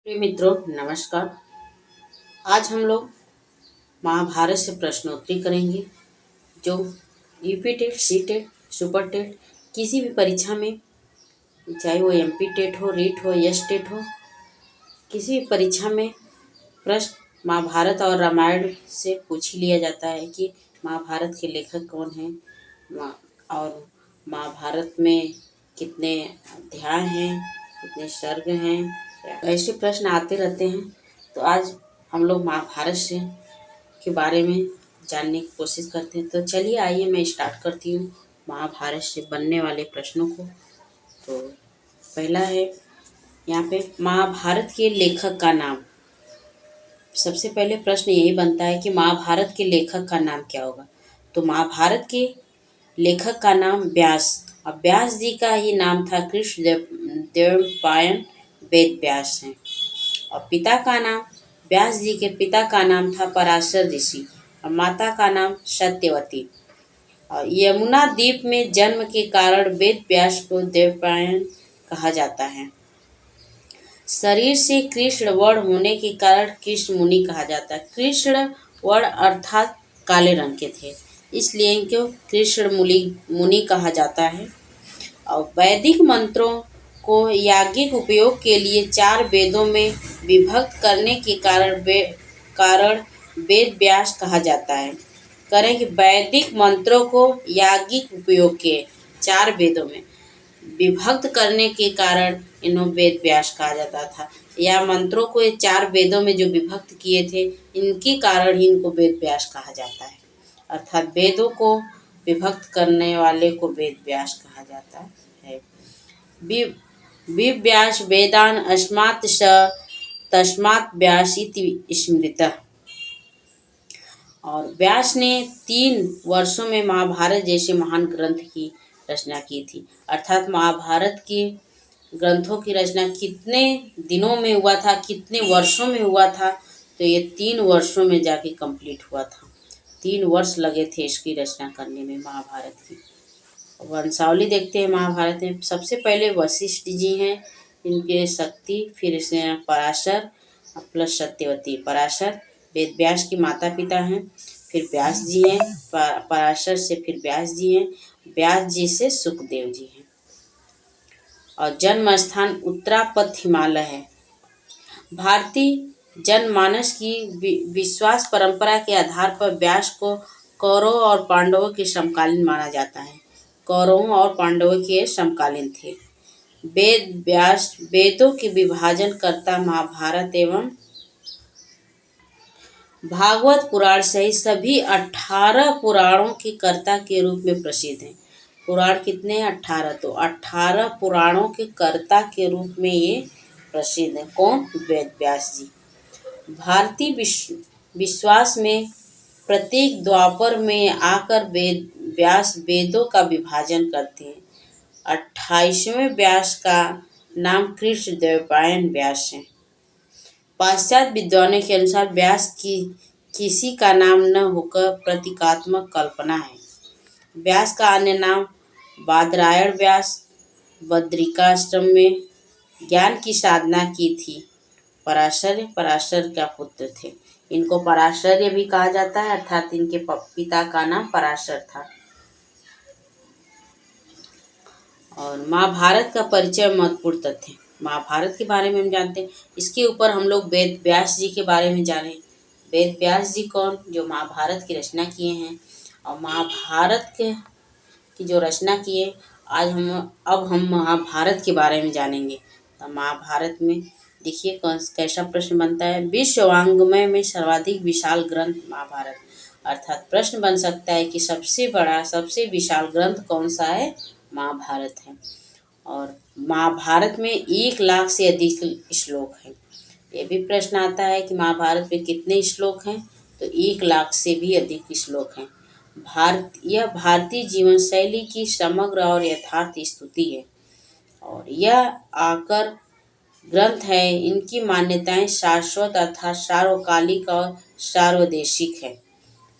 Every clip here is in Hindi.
प्रिय मित्रों, नमस्कार। आज हम लोग महाभारत से प्रश्नोत्तरी करेंगे। जो UP TET, C TET, super TET, किसी भी परीक्षा में, चाहे वो एमपी टेट हो, रीट हो, यस टेट हो, किसी भी परीक्षा में प्रश्न महाभारत और रामायण से पूछ ही लिया जाता है कि महाभारत के लेखक कौन हैं और महाभारत में कितने अध्याय हैं, कितने सर्ग हैं। ऐसे प्रश्न आते रहते हैं। तो आज हम लोग महाभारत से के बारे में जानने की कोशिश करते हैं। तो चलिए, आइए मैं स्टार्ट करती हूँ महाभारत से बनने वाले प्रश्नों को। तो पहला है यहाँ पे, महाभारत के लेखक का नाम। सबसे पहले प्रश्न यही बनता है कि महाभारत के लेखक का नाम क्या होगा। तो महाभारत के लेखक का नाम व्यास, अब व्यास जी का ही नाम था कृष्ण द्वैपायन वेद व्यास हैं। और पिता का नाम, व्यास जी के पिता का नाम था पराशर ऋषि और माता का नाम सत्यवती। और यमुना द्वीप में जन्म के कारण वेद व्यास को द्वैपायन कहा जाता है। शरीर से कृष्ण वर्ण होने के कारण कृष्ण मुनि कहा जाता है। कृष्ण वर्ण अर्थात काले रंग के थे, इसलिए इनको कृष्ण मुनि कहा जाता है। और वैदिक मंत्रों को याज्ञिक उपयोग के लिए 4 वेदों में विभक्त करने के कारण वेद व्यास कहा जाता है। करें कि वैदिक मंत्रों को याज्ञिक उपयोग के 4 वेदों में विभक्त करने के कारण इन्हें वेद व्यास कहा जाता था, या मंत्रों को ये 4 वेदों में जो विभक्त किए थे, इनके कारण ही इनको वेद व्यास कहा जाता है। अर्थात वेदों को विभक्त करने वाले को वेद व्यास कहा जाता है। व्यास वेदान अस्मात् स तस्मात् व्यासीति स्मृतः। और व्यास ने 3 वर्षों में महाभारत जैसे महान ग्रंथ की रचना की थी। अर्थात महाभारत के ग्रंथों की रचना कितने दिनों में हुआ था, कितने वर्षों में हुआ था, तो ये 3 वर्षों में जाके कंप्लीट हुआ था। 3 वर्ष लगे थे इसकी रचना करने में महाभारत की। वंशावली देखते हैं महाभारत में। सबसे पहले वशिष्ठ जी हैं, इनके शक्ति, फिर इसने पराशर प्लस सत्यवती। पराशर वेद व्यास की माता पिता हैं, फिर व्यास जी हैं, पराशर से फिर व्यास जी हैं, व्यास जी से सुखदेव जी हैं। और जन्म स्थान उत्तरापथ हिमालय है। भारतीय जनमानस की विश्वास परंपरा के आधार पर व्यास को कौरवों और पांडवों के समकालीन माना जाता है। कौरवों और पांडवों के समकालीन थे। वेद व्यास वेदों के विभाजन कर्ता, महाभारत एवं भागवत पुराण सहित सभी 18 पुराणों के कर्ता के रूप में प्रसिद्ध हैं। पुराण कितने? 18। तो 18 पुराणों के कर्ता के रूप में ये प्रसिद्ध है। कौन? वेद व्यास जी। भारतीय विश्वास में प्रत्येक द्वापर में आकर वेद व्यास वेदों का विभाजन करते हैं। 28वें व्यास का नाम कृष्ण द्वैपायन व्यास है। पाश्चात्य विद्वानों के अनुसार व्यास की किसी का नाम न होकर प्रतीकात्मक कल्पना है। व्यास का अन्य नाम बादरायण व्यास बद्रिकाश्रम में ज्ञान की साधना की थी। पराशर का पुत्र थे। इनको पराशर्य भी कहा जाता है, अर्थात इनके पिता का नाम पराशर था। और महाभारत का परिचय, महत्वपूर्ण तथ्य। महाभारत के बारे में हम जानते हैं, इसके ऊपर हम लोग वेद व्यास जी के बारे में जाने। वेद व्यास जी कौन? जो महाभारत की रचना किए हैं। और महाभारत की जो रचना किए, अब हम महाभारत के बारे में जानेंगे। तो महाभारत में देखिए कैसा प्रश्न बनता है। विश्वांगमय में सर्वाधिक विशाल ग्रंथ महाभारत। अर्थात प्रश्न बन सकता है कि सबसे बड़ा, सबसे विशाल ग्रंथ कौन सा है? महाभारत है। और महाभारत में 1 लाख से अधिक श्लोक हैं। ये भी प्रश्न आता है कि महाभारत में कितने श्लोक हैं? तो 1 लाख से भी अधिक श्लोक हैं। यह भारतीय जीवन शैली की समग्र और यथार्थ स्तुति है। और यह आकर ग्रंथ है। इनकी मान्यताएं शाश्वत अर्थात सार्वकालिक और सार्वदेशिक है।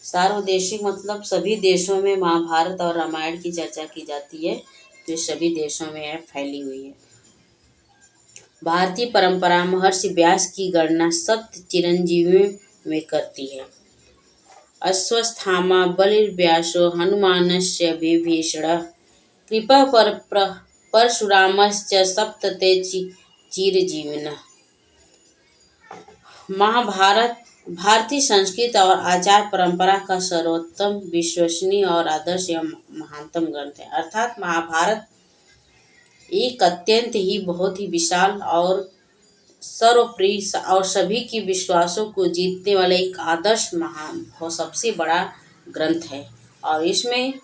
सार्वदेशिक मतलब सभी देशों में महाभारत और रामायण की चर्चा की जाती है, तो ये सभी देशों में फैली हुई है। भारतीय परंपरा महर्षि व्यास की गणना सप्त चिरंजीवियों में करती है। अश्वत्थामा बलिर्व्यासो हनुमानस्य विभीषणः कृपा परशुरामश्च सप्तते चिरजीविनः। महाभारत भारतीय संस्कृति और आचार परंपरा का सर्वोत्तम, विश्वसनीय और आदर्श एवं महानतम ग्रंथ है। अर्थात महाभारत एक अत्यंत ही बहुत ही विशाल और सर्वप्रिय और सभी की विश्वासों को जीतने वाला एक आदर्श महान और सबसे बड़ा ग्रंथ है। और इसमें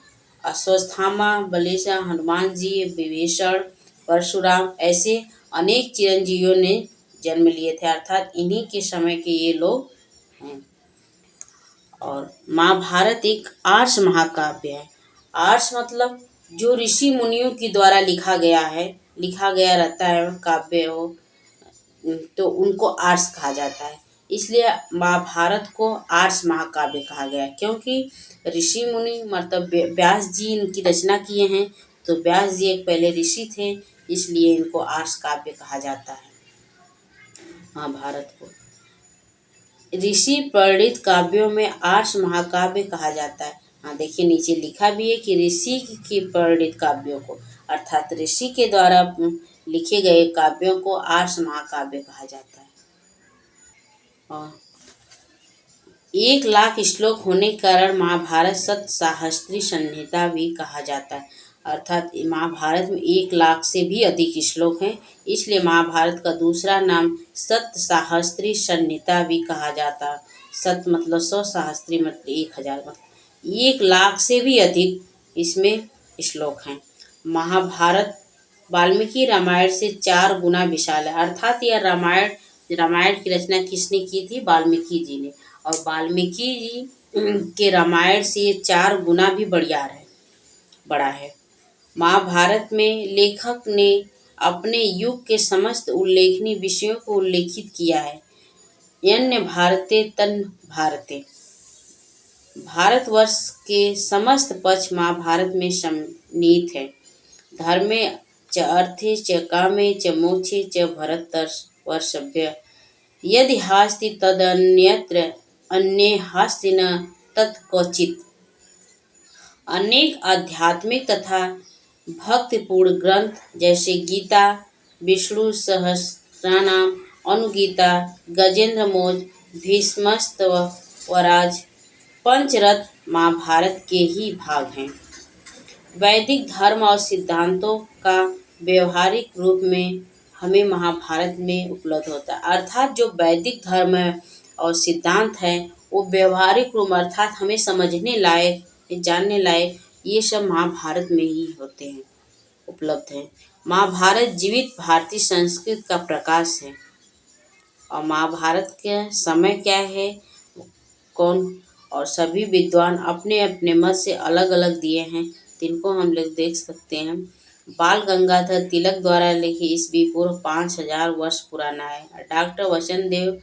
अश्वत्थामा, बलिजा, हनुमान जी, विभीषण, परशुराम ऐसे अनेक चिरंजीवियों ने जन्म लिए थे, अर्थात इन्हीं के समय के ये लोग हैं। और महाभारत एक आर्ष महाकाव्य है। आर्ष मतलब जो ऋषि मुनियों के द्वारा लिखा गया रहता है काव्य हो, तो उनको आर्ष कहा जाता है। इसलिए महाभारत को आर्ष महाकाव्य कहा गया, क्योंकि ऋषि मुनि मतलब व्यास जी इनकी रचना किए हैं। तो व्यास जी एक पहले ऋषि थे, इसलिए इनको आर्ष काव्य कहा जाता है। महाभारत को ऋषि प्रणीत काव्यों में आर्ष महाकाव्य कहा जाता है। हाँ देखिए, नीचे लिखा भी है कि ऋषि की प्रणीत काव्यों को, अर्थात ऋषि के द्वारा लिखे गए काव्यों को आर्ष महाकाव्य कहा जाता है। और 1,00,000 श्लोक होने के कारण महाभारत सप्तसाहस्त्री संहिता भी कहा जाता है। अर्थात महाभारत में 1,00,000 से भी अधिक श्लोक हैं, इसलिए महाभारत का दूसरा नाम सप्तसाहस्त्री संहिता भी कहा जाता है। सत मतलब 100, सहस्त्री मतलब 1,000, मतलब 1,00,000 से भी अधिक इसमें श्लोक हैं। महाभारत वाल्मीकि रामायण से 4 गुना विशाल है। अर्थात यह रामायण की रचना किसने की थी? वाल्मीकि जी ने। और वाल्मीकि जी के रामायण से 4 गुना भी बड़ा है। महाभारत में लेखक ने अपने युग के समस्त उल्लेखनीय विषयों को उल्लेखित किया है। यन्य भारते तन् भारते, भारतवर्ष के समस्त पक्ष महाभारत में सम्मिलित है। धर्मे च अर्थे च कामे च मोक्षे च भरतवर्षभ्य यदि हास्ति तदन्यत्र अन्ये हास्ति न तत्क्वचित्। अनेक आध्यात्मिक तथा भक्तिपूर्ण ग्रंथ जैसे गीता, विष्णु सहस्रनाम, अनुगीता, गजेंद्र मोक्ष, भीष्मस्तवराज, पंचरत्न महाभारत के ही भाग हैं। वैदिक धर्म और सिद्धांतों का व्यवहारिक रूप में हमें महाभारत में उपलब्ध होता है। अर्थात जो वैदिक धर्म है और सिद्धांत है वो व्यवहारिक रूप अर्थात हमें समझने लायक, जानने लायक, ये सब महाभारत में ही होते हैं, उपलब्ध हैं। महाभारत जीवित भारतीय संस्कृति का प्रकाश है। और महाभारत का समय क्या है, कौन और सभी विद्वान अपने अपने मत से अलग अलग दिए हैं, जिनको हम लोग देख सकते हैं। बाल गंगाधर तिलक द्वारा लिखी ईस्वी पूर्व 5,000 वर्ष पुराना है। डॉक्टर वसंत देव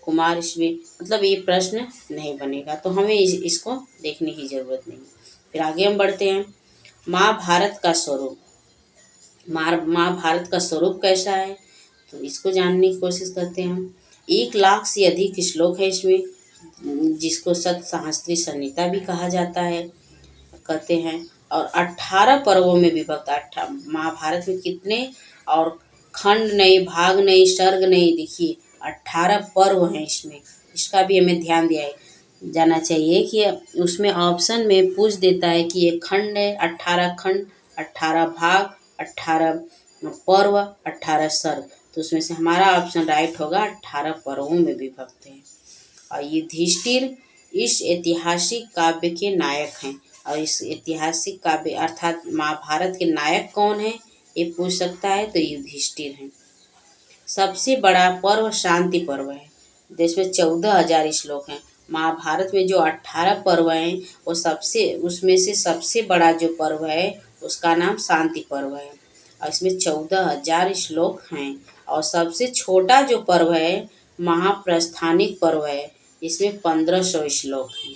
कुमार ईस्वी, मतलब ये प्रश्न नहीं बनेगा, तो हमें इसको देखने की जरूरत नहीं। फिर आगे हम बढ़ते हैं। महाभारत का स्वरूप। महाभारत का स्वरूप कैसा है, तो इसको जानने की कोशिश करते हैं हम। 1,00,000 से अधिक श्लोक है इसमें, जिसको सप्तसाहस्त्री संहिता भी कहा जाता है, कहते हैं। और 18 पर्वों में विभक्त। महाभारत में कितने और खंड नहीं, भाग नहीं, सर्ग नहीं, देखिए 18 पर्व हैं इसमें। इसका भी हमें ध्यान दिया जाना चाहिए कि उसमें ऑप्शन में पूछ देता है कि ये खंड है, 18 खंड, 18 भाग, 18 पर्व, 18 सर्ग, तो उसमें से हमारा ऑप्शन राइट होगा 18 पर्वों में विभक्त है। और युधिष्ठिर इस ऐतिहासिक काव्य के नायक हैं। और इस ऐतिहासिक काव्य अर्थात महाभारत के नायक कौन है, ये पूछ सकता है, तो युधिष्ठिर हैं। सबसे बड़ा पर्व शांति पर्व है, जिसमें 14,000 श्लोक हैं। महाभारत में जो 18 पर्व हैं वो उसमें से सबसे बड़ा जो पर्व है उसका नाम शांति पर्व है, और इसमें 14,000 श्लोक हैं। और सबसे छोटा जो पर्व है महाप्रस्थानिक पर्व है, इसमें 1,500 श्लोक हैं।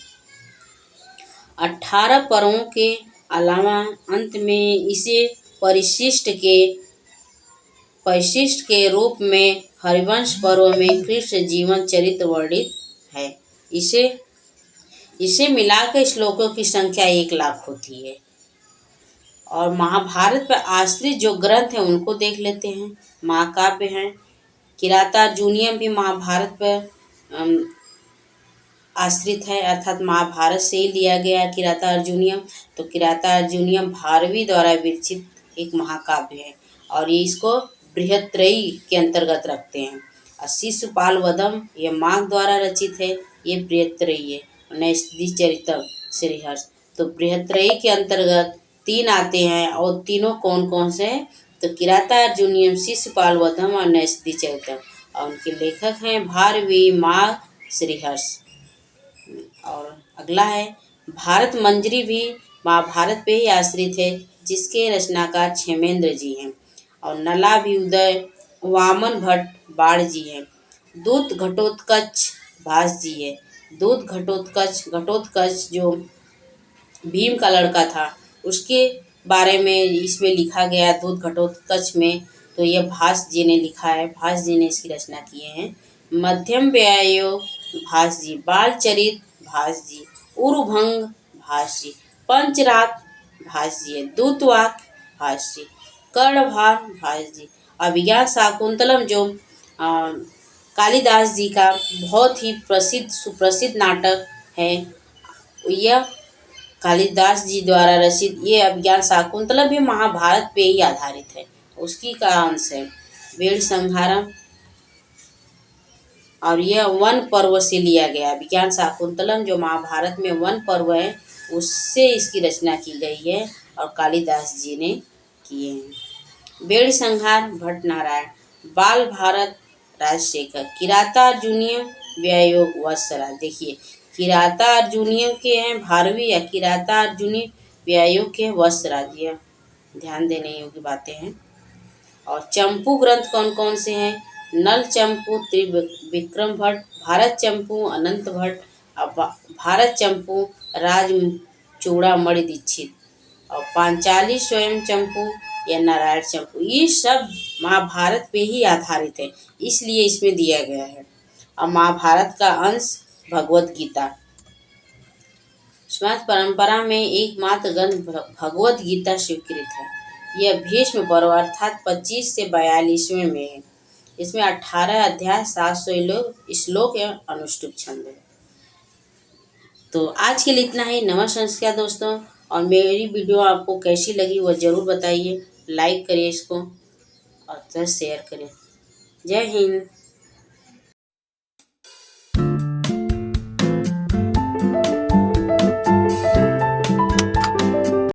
18 पर्वों के अलावा अंत में इसे परिशिष्ट के परिशिष्ट के रूप में हरिवंश पर्व में कृष्ण जीवन चरित्र वर्णित है। इसे इसे मिलाकर श्लोकों की संख्या 1,00,000 होती है। और महाभारत पर आश्रित जो ग्रंथ हैं उनको देख लेते हैं। महाकाव्य हैं, किरातार्जुनीयम भी महाभारत पर आश्रित है, अर्थात महाभारत से ही लिया गया है किरातार्जुनीयम। तो किरातार्जुनीयम भारवी द्वारा विरचित एक महाकाव्य है और ये इसको बृहत्त्रयी के अंतर्गत रखते हैं। और शिशुपाल वधम ये माघ द्वारा रचित है, ये बृहत्त्रयी है। नैषधीचरितम श्रीहर्ष, तो बृहत्त्रयी के अंतर्गत 3 आते हैं और तीनों कौन कौन से हैं? तो किरातार्जुनीयम, शिशुपाल वधम और नैषधीचरितम। और उनके लेखक हैं भारवी, माघ, श्रीहर्ष। और अगला है भारत मंजरी भी महाभारत पे ही आश्रित है, जिसके रचनाकार क्षेमेंद्र जी हैं। और नला भी उदय वामन भट्ट बाढ़ जी हैं। दूत घटोत्कच भास जी है। दूत घटोत्कच जो भीम का लड़का था उसके बारे में इसमें लिखा गया है दूत घटोत्कच में। तो यह भास जी ने लिखा है, भास जी ने इसकी रचना किए हैं। मध्यम व्यायोग भास जी, बालचरित भास जी, उरुभंग भास जी, पंचरात भास जी है, दूतवाक भास जी, कर्णभार भास जी। अभिज्ञान शाकुंतलम जो कालिदास जी का बहुत ही सुप्रसिद्ध नाटक है, यह कालिदास जी द्वारा रचित ये अभिज्ञान शाकुंतलम भी महाभारत पे ही आधारित है, उसकी का अंश है। वेद संहारम, और यह वन पर्व से लिया गया। अभिज्ञान शाकुंतलम जो महाभारत में वन पर्व है उससे इसकी रचना की गई है और कालिदास जी ने किए हैं। वेद संहार भट्ट नारायण, बाल भारत राजशेखर, किरातार्जुनीयम व्यायोग वत्सरा। देखिए किरातार्जुनीयम के हैं भारवी या किरातार्जुनी व्यायोग के वत्सराज, यह ध्यान देने योग्य बातें हैं। और चंपू ग्रंथ कौन कौन से हैं? नल चंपू त्रिविक्रम भट्ट, भारत चंपू अनंत भट्ट, भारत चंपू राज चूड़ामणि दीक्षित, और पांचाली स्वयं चंपू या नारायण चंपू। ये सब महाभारत पे ही आधारित है, इसलिए इसमें दिया गया है। और महाभारत का अंश भगवत गीता। समाज परंपरा में एकमात्र ग्रंथ भगवत गीता स्वीकृत है। यह भीष्म पर्व अर्थात 25 से 42वें में है। इसमें 18 अध्याय, 700 श्लोक एवं अनुष्टुप छंद है। तो आज के लिए इतना ही। नमस्कार दोस्तों, और मेरी वीडियो आपको कैसी लगी वह ज़रूर बताइए। लाइक करिए इसको और शेयर करें। जय हिंद।